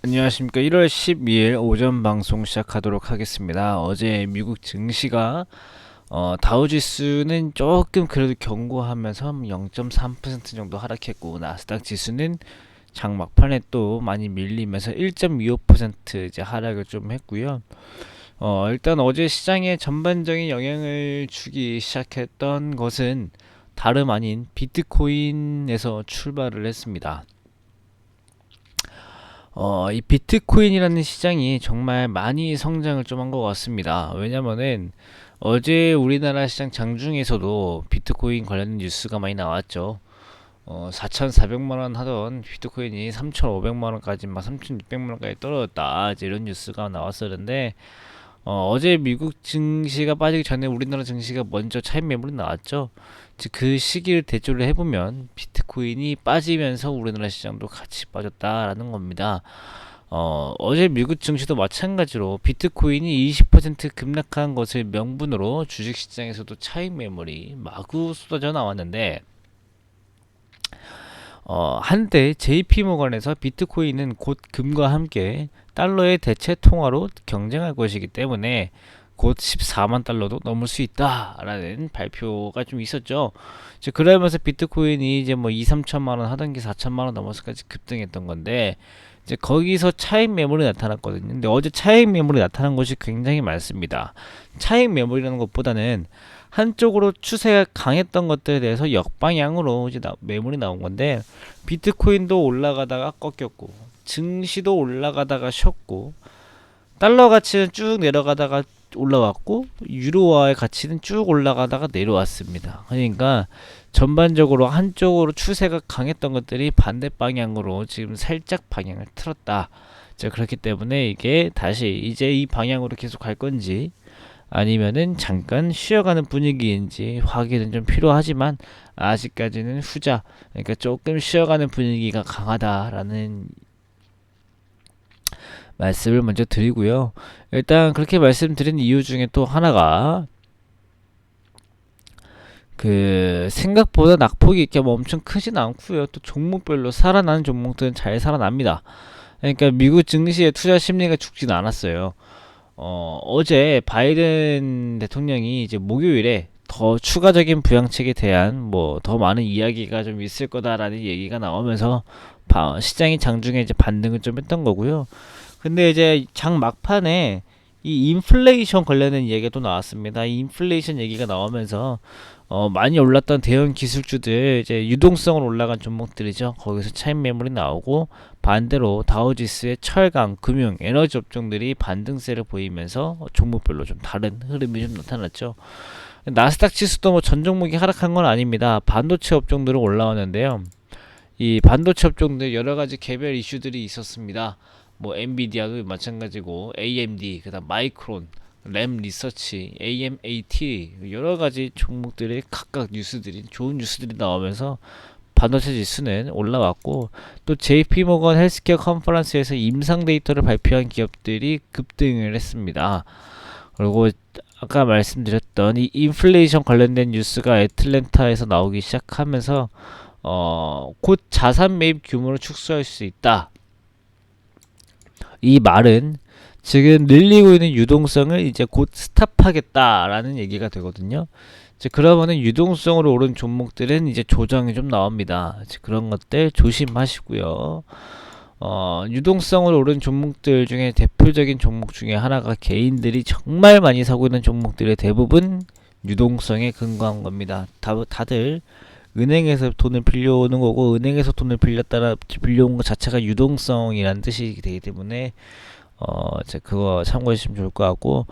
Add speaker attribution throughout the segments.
Speaker 1: 안녕하십니까. 1월 12일 오전 방송 시작하도록 하겠습니다. 어제 미국 증시가 다우지수는 조금 그래도 견고하면서 0.3% 정도 하락했고, 나스닥 지수는 장 막판에 또 많이 밀리면서 1.25% 이제 하락을 좀 했고요. 일단 어제 시장에 전반적인 영향을 주기 시작했던 것은 다름 아닌 비트코인에서 출발을 했습니다. 이 비트코인이라는 시장이 정말 많이 성장을 좀 한 것 같습니다. 왜냐면은 어제 우리나라 시장 장중에서도 비트코인 관련 뉴스가 많이 나왔죠. 4,400만 원 하던 비트코인이 3,500만 원까지 막 3,600만 원까지 떨어졌다. 이제 이런 뉴스가 나왔었는데 어제 미국 증시가 빠지기 전에 우리나라 증시가 먼저 차익 매물이 나왔죠. 즉 그 시기를 대조를 해보면 비트코인이 빠지면서 우리나라 시장도 같이 빠졌다라는 겁니다. 어제 미국 증시도 마찬가지로 비트코인이 20% 급락한 것을 명분으로 주식시장에서도 차익 매물이 마구 쏟아져 나왔는데, 한때 JP모건에서 비트코인은 곧 금과 함께 달러의 대체 통화로 경쟁할 것이기 때문에 곧 14만 달러도 넘을 수 있다라는 발표가 좀 있었죠. 이제 그러면서 비트코인이 이제 뭐 2, 3천만 원 하던 게 4천만 원 넘어서까지 급등했던 건데, 이제 거기서 차익 매물이 나타났거든요. 근데 어제 차익 매물이 나타난 것이 굉장히 많습니다. 차익 매물이라는 것보다는 한쪽으로 추세가 강했던 것들에 대해서 역방향으로 이제 매물이 나온 건데, 비트코인도 올라가다가 꺾였고, 증시도 올라가다가 쉬었고, 달러 가치는 쭉 내려가다가 올라왔고, 유로화의 가치는 쭉 올라가다가 내려왔습니다. 그러니까 전반적으로 한쪽으로 추세가 강했던 것들이 반대 방향으로 지금 살짝 방향을 틀었다. 자, 그렇기 때문에 이게 다시 이제 이 방향으로 계속 갈 건지 아니면은 잠깐 쉬어가는 분위기인지 확인은 좀 필요하지만, 아직까지는 후자, 그러니까 조금 쉬어가는 분위기가 강하다라는 말씀을 먼저 드리고요. 일단 그렇게 말씀드린 이유 중에 또 하나가, 그 생각보다 낙폭이 이렇게 뭐 엄청 크진 않고요. 또 종목별로 살아나는 종목들은 잘 살아납니다. 그러니까 미국 증시의 투자 심리가 죽진 않았어요. 어제 바이든 대통령이 이제 목요일에 더 추가적인 부양책에 대한 뭐 더 많은 이야기가 좀 있을 거다라는 얘기가 나오면서 시장이 장중에 이제 반등을 좀 했던 거고요. 근데 이제 장 막판에 이 인플레이션 관련된 얘기가 또 나왔습니다. 이 인플레이션 얘기가 나오면서 많이 올랐던 대형 기술주들, 이제 유동성으로 올라간 종목들이죠. 거기서 차익 매물이 나오고, 반대로 다우지수의 철강, 금융, 에너지 업종들이 반등세를 보이면서 종목별로 좀 다른 흐름이 좀 나타났죠. 나스닥 지수도 뭐 전 종목이 하락한 건 아닙니다. 반도체 업종들은 올라왔는데요. 이 반도체 업종들 여러 가지 개별 이슈들이 있었습니다. 뭐 엔비디아도 마찬가지고, AMD, 그다음 마이크론, 램 리서치, AMAT 여러 가지 종목들의 각각 뉴스들이 좋은 뉴스들이 나오면서 반도체 지수는 올라왔고, 또 JP모건 헬스케어 컨퍼런스에서 임상 데이터를 발표한 기업들이 급등을 했습니다. 그리고 아까 말씀드렸던 이 인플레이션 관련된 뉴스가 애틀랜타에서 나오기 시작하면서 곧 자산 매입 규모를 축소할 수 있다. 이 말은 지금 늘리고 있는 유동성을 이제 곧 스탑하겠다라는 얘기가 되거든요. 이제 그러면은 유동성으로 오른 종목들은 이제 조정이 좀 나옵니다. 이제 그런 것들 조심하시고요. 유동성으로 오른 종목들 중에 대표적인 종목 중에 하나가 개인들이 정말 많이 사고 있는 종목들의 대부분 유동성에 근거한 겁니다. 다들 은행에서 돈을 빌려오는 거고, 은행에서 돈을 빌려온 것 자체가 유동성이라는 뜻이 되기 때문에 그거 참고해 주시면 좋을 것 같고,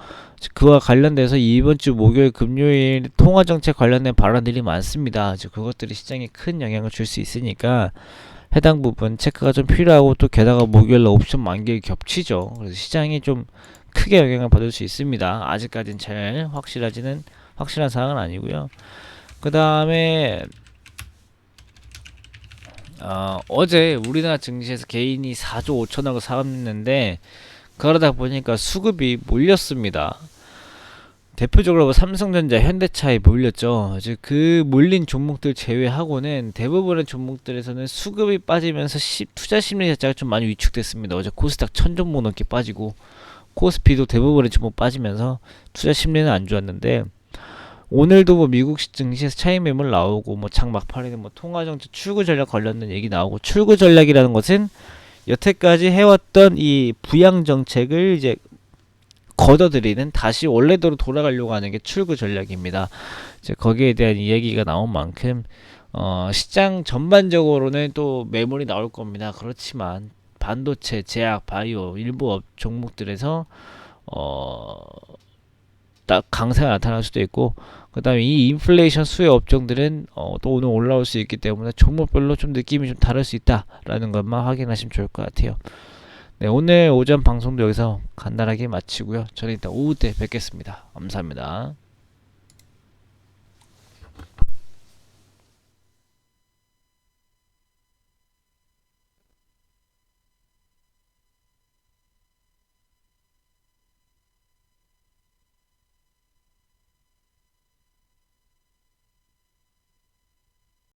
Speaker 1: 그와 관련돼서 이번 주 목요일 금요일 통화정책 관련된 발언들이 많습니다. 그것들이 시장에 큰 영향을 줄 수 있으니까 해당 부분 체크가 좀 필요하고, 또 게다가 목요일날 옵션 만기일 겹치죠. 그래서 시장이 좀 크게 영향을 받을 수 있습니다. 아직까지는 잘 확실한 사항은 아니고요. 그 다음에 어제 우리나라 증시에서 개인이 4조 5천억을 샀는데, 그러다 보니까 수급이 몰렸습니다. 대표적으로 뭐 삼성전자, 현대차에 몰렸죠. 이제 그 몰린 종목들 제외하고는 대부분의 종목들에서는 수급이 빠지면서 투자 심리 자체가 좀 많이 위축됐습니다. 어제 코스닥 1000종목 넘게 빠지고 코스피도 대부분의 종목 빠지면서 투자 심리는 안 좋았는데, 오늘도 뭐 미국 증시에서 차익 매물 나오고 뭐 장 막판에는 뭐 통화정책 출구 전략 관련된 얘기 나오고, 출구 전략이라는 것은 여태까지 해왔던 이 부양 정책을 이제 걷어들이는, 다시 원래대로 돌아가려고 하는 게 출구 전략입니다. 이제 거기에 대한 이야기가 나온 만큼 시장 전반적으로는 또 매물이 나올 겁니다. 그렇지만 반도체, 제약, 바이오 일부 종목들에서 어, 딱 강세가 나타날 수도 있고, 그 다음에 이 인플레이션 수혜 업종들은 또 오늘 올라올 수 있기 때문에 종목별로 좀 느낌이 좀 다를 수 있다라는 것만 확인하시면 좋을 것 같아요. 네, 오늘 오전 방송도 여기서 간단하게 마치고요. 저는 일단 오후 때 뵙겠습니다. 감사합니다.